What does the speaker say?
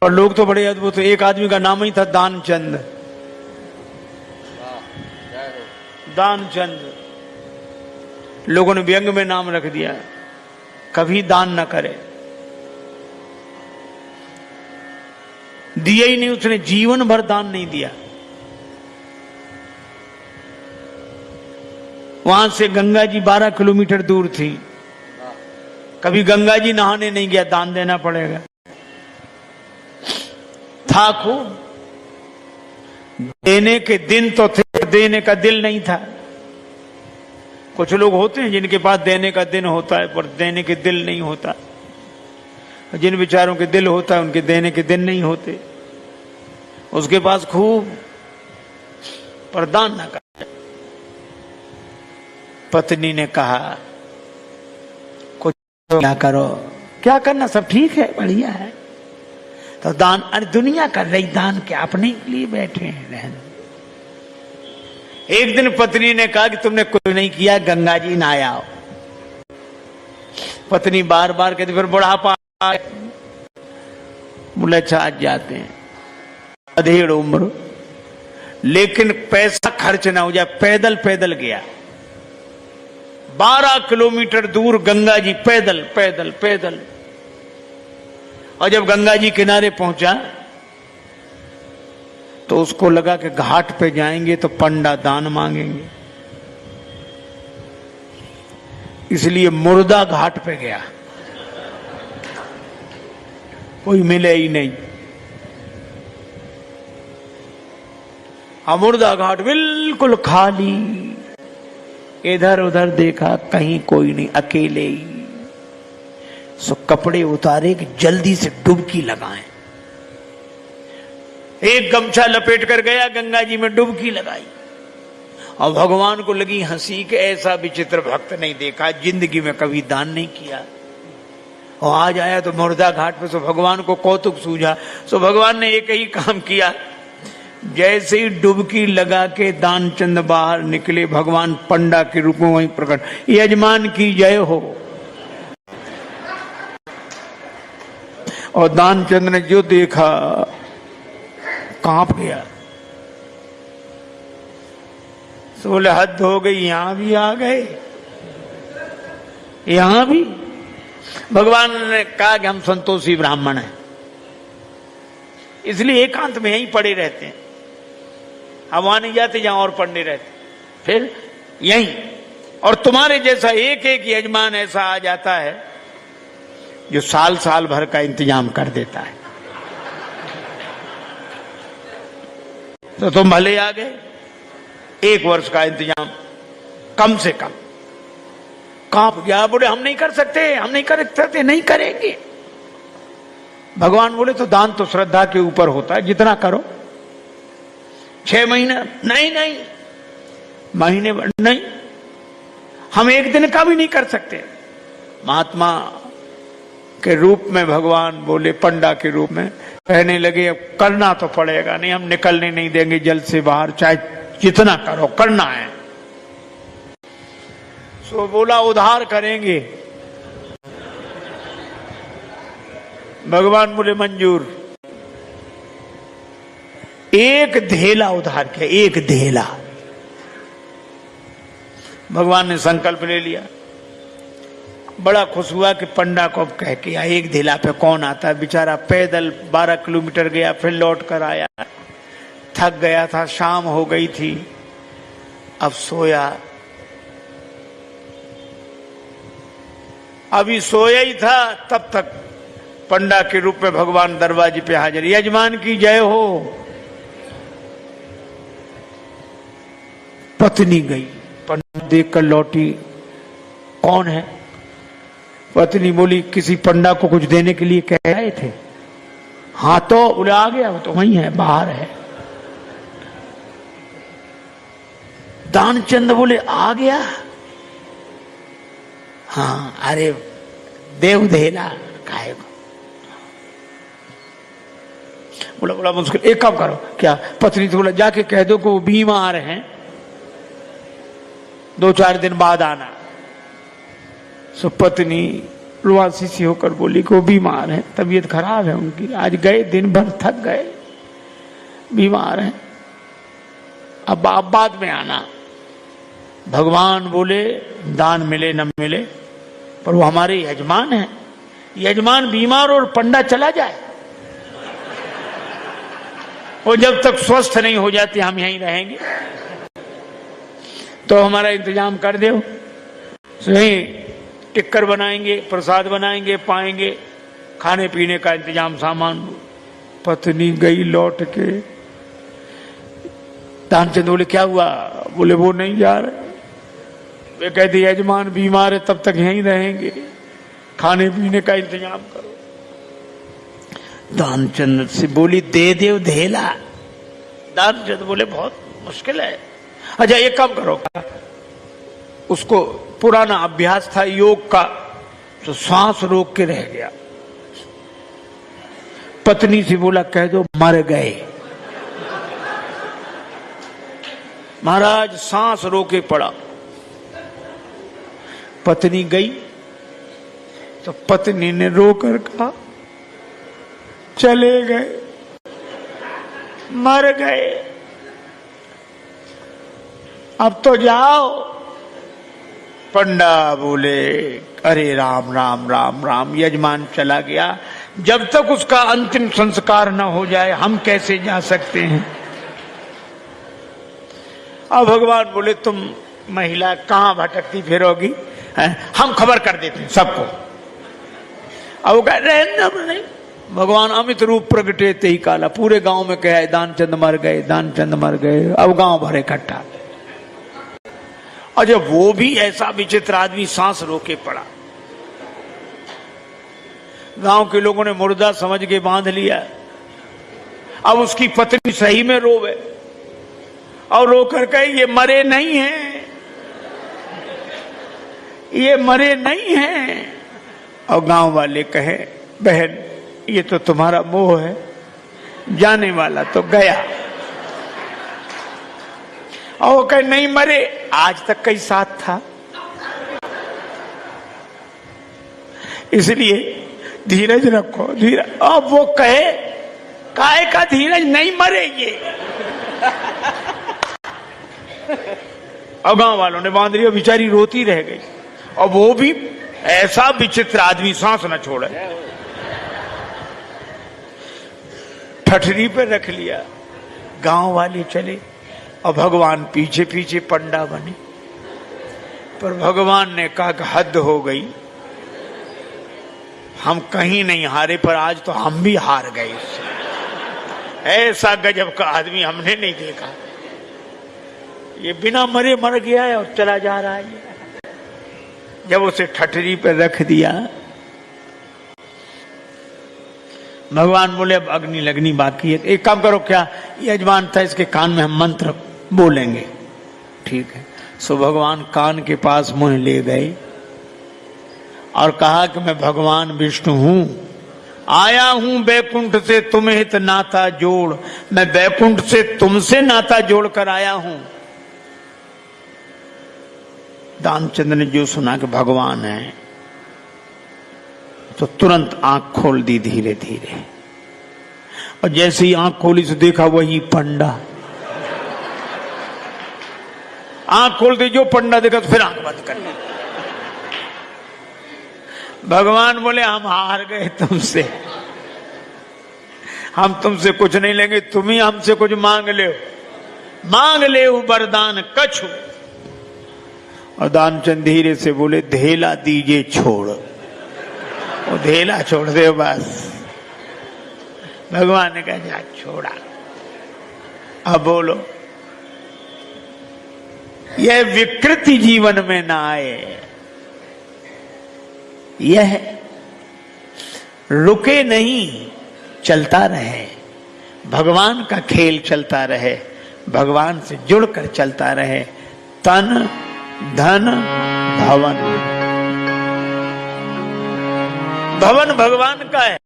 और लोग तो बड़े अद्भुत। एक आदमी का नाम ही था दानचंद। दानचंद लोगों ने व्यंग में नाम रख दिया, कभी दान न करे। दिया ही नहीं उसने, जीवन भर दान नहीं दिया। वहां से गंगा जी 12 किलोमीटर दूर थी, कभी गंगा जी नहाने नहीं गया, दान देना पड़ेगा। था खूब, देने के दिन तो थे, देने का दिल नहीं था। कुछ लोग होते हैं जिनके पास देने का दिन होता है पर देने के दिल नहीं होता। जिन विचारों के दिल होता है उनके देने के दिन नहीं होते। उसके पास खूब पर दान ना कर। पत्नी ने कहा कुछ क्या करो, क्या करना, सब ठीक है, बढ़िया है। तो दान, अरे दुनिया कर रही, दान क्या, अपने लिए बैठे हैं रहने। एक दिन पत्नी ने कहा कि तुमने कुछ नहीं किया, गंगा जी नहाया आओ। पत्नी बार बार कहती, फिर बुढ़ापा, बोले अच्छा आज जाते हैं, अधेड़ उम्र, लेकिन पैसा खर्च ना हो जाए। पैदल पैदल गया 12 किलोमीटर दूर गंगा जी, पैदल पैदल पैदल। और जब गंगा जी किनारे पहुंचा तो उसको लगा कि घाट पे जाएंगे तो पंडा दान मांगेंगे, इसलिए मुर्दा घाट पे गया। कोई मिले ही नहीं। मुर्दा घाट बिल्कुल खाली, इधर उधर देखा, कहीं कोई नहीं, अकेले ही। सो कपड़े उतारे कि जल्दी से डुबकी लगाएं। एक गमछा लपेट कर गया, गंगा जी में डुबकी लगाई। और भगवान को लगी हंसी कि ऐसा विचित्र भक्त नहीं देखा, जिंदगी में कभी दान नहीं किया। और आज आया तो मुर्दा घाट पे, सो भगवान को कौतुक सूझा। सो भगवान ने एक ही काम किया, जैसे ही डुबकी लगा के दानचंद बाहर निकले, भगवान पंडा के रूप में वहीं प्रकट, यजमान की जय हो। और दानचंद ने जो देखा कांप गया। तो बोले हद हो गई, यहां भी आ गए, यहां भी। भगवान ने कहा कि हम संतोषी ब्राह्मण हैं, इसलिए एकांत में यहीं पड़े रहते हैं। हम वहां नहीं जाते जहां और पढ़ने रहते, फिर यहीं। और तुम्हारे जैसा एक एक यजमान ऐसा आ जाता है जो साल साल भर का इंतजाम कर देता है। तो तुम भले आ गए, 1 वर्ष का इंतजाम कम से कम। कांप गया, बोले हम नहीं कर सकते, हम नहीं कर सकते, नहीं करेंगे। भगवान बोले तो दान तो श्रद्धा के ऊपर होता है, जितना करो। 6 महीने नहीं, नहीं महीने नहीं, हम 1 दिन का भी नहीं कर सकते। महात्मा के रूप में भगवान बोले, पंडा के रूप में कहने लगे अब करना तो पड़ेगा, नहीं हम निकलने नहीं देंगे जल से बाहर, चाहे जितना करो, करना है। सो बोला उधार करेंगे। भगवान बोले मंजूर। 1 धेला उधार किया, 1 धेला। भगवान ने संकल्प ले लिया। बड़ा खुश हुआ कि पंडा को अब कह के 1 धेला पे कौन आता है। बेचारा पैदल 12 किलोमीटर गया, फिर लौट कर आया, थक गया था, शाम हो गई थी, अब सोया। अभी सोया ही था, तब तक पंडा के रूप में भगवान दरवाजे पे हाजिर। यजमान की जय हो। पत्नी गई, पंडा देखकर लौटी, कौन है? पत्नी बोली किसी पंडा को कुछ देने के लिए कह रहे थे। हाँ तो बोले आ गया, वो तो वहीं है, बाहर है। दानचंद बोले आ गया? हाँ, अरे देव धेला काहे को? बोला बड़ा मुश्किल, एक काम करो। क्या? पत्नी तो बोला जाके कह दो कि वो बीमार हैं, 2-4 दिन बाद आना। सो पत्नी रुआसी सी होकर बोली कि वो बीमार है, तबीयत खराब है उनकी, आज गए दिन भर थक गए, बीमार है, अब आप बाद में आना। भगवान बोले दान मिले न मिले, पर वो हमारे यजमान हैं, यजमान बीमार और पंडा चला जाए, वो जब तक स्वस्थ नहीं हो जाते हम यहीं रहेंगे, तो हमारा इंतजाम कर दो। सही टिक्कर बनाएंगे, प्रसाद बनाएंगे, पाएंगे, खाने पीने का इंतजाम, सामान। पत्नी गई लौट के, दानचंद बोले क्या हुआ? बोले वो नहीं जा रहे। वे कहते यजमान बीमार है, तब तक यहीं रहेंगे, खाने पीने का इंतजाम करो। दानचंद से बोली दे दे धेला। दानचंद बोले बहुत मुश्किल है। अच्छा एक काम करो, उसको पुराना अभ्यास था योग का, तो सांस रोक के रह गया। पत्नी से बोला कह दो मर गए। महाराज सांस रोके पड़ा। पत्नी गई तो पत्नी ने रोकर कहा चले गए, मर गए, अब तो जाओ। पंडा बोले अरे राम राम राम राम, यजमान चला गया, जब तक उसका अंतिम संस्कार न हो जाए हम कैसे जा सकते हैं। अब भगवान बोले तुम महिला कहां भटकती फिरोगी, हम खबर कर देते हैं सबको। अब वो कह रहे भगवान अमित रूप प्रगटे ते ही काला, पूरे गांव में कहा दानचंद मर गए, दानचंद मर गए। अब गांव भर इकट्ठा। और जब वो भी ऐसा विचित्र आदमी सांस रोके पड़ा, गांव के लोगों ने मुर्दा समझ के बांध लिया। अब उसकी पत्नी सही में रोवे और रोकर कहे ये मरे नहीं हैं, ये मरे नहीं हैं। और गांव वाले कहे बहन ये तो तुम्हारा मोह है, जाने वाला तो गया। और वो कहे नहीं मरे, आज तक कई साथ था, इसलिए धीरज रखो, धीरज। अब वो कहे काहे का धीरज, नहीं मरे ये। अब गांव वालों ने बांध लिया, बेचारी रोती रह गई। और वो भी ऐसा विचित्र आदमी, सांस न छोड़े, ठठरी पे रख लिया। गांव वाले चले और भगवान पीछे पीछे पंडा बने। पर भगवान ने कहा कि हद हो गई, हम कहीं नहीं हारे, पर आज तो हम भी हार गए इससे। ऐसा गजब का आदमी हमने नहीं देखा। ये बिना मरे मर गया है और चला जा रहा है। जब उसे ठठरी पे रख दिया, भगवान बोले अब अग्नि लगनी बाकी है। एक काम करो, क्या यजमान था इसके कान में हम मंत्र बोलेंगे, ठीक है। सो भगवान कान के पास मुंह ले गए और कहा कि मैं भगवान विष्णु हूं, आया हूं बैकुंठ से तुम्हें हित नाता जोड़, मैं बैकुंठ से तुमसे नाता जोड़ कर आया हूं। दानचंद ने जो सुना कि भगवान है, तो तुरंत आंख खोल दी धीरे धीरे। और जैसे ही आंख खोली तो देखा वही पंडा। आंख खोल दी, जो पंडा देखा तो फिर आंख बंद कर ली। भगवान बोले हम हार गए तुमसे, हम तुमसे कुछ नहीं लेंगे, तुम ही हमसे कुछ मांग ले, मांग ले वरदान कछु। और दानचंद धीरे से बोले धेला दीजिए छोड़, वो धेला छोड़ दे बस। भगवान ने कहा जा छोड़ा। अब बोलो, यह विकृति जीवन में ना आए, यह रुके नहीं, चलता रहे, भगवान का खेल चलता रहे, भगवान से जुड़कर चलता रहे। तन धन भवन, भवन भगवान का है,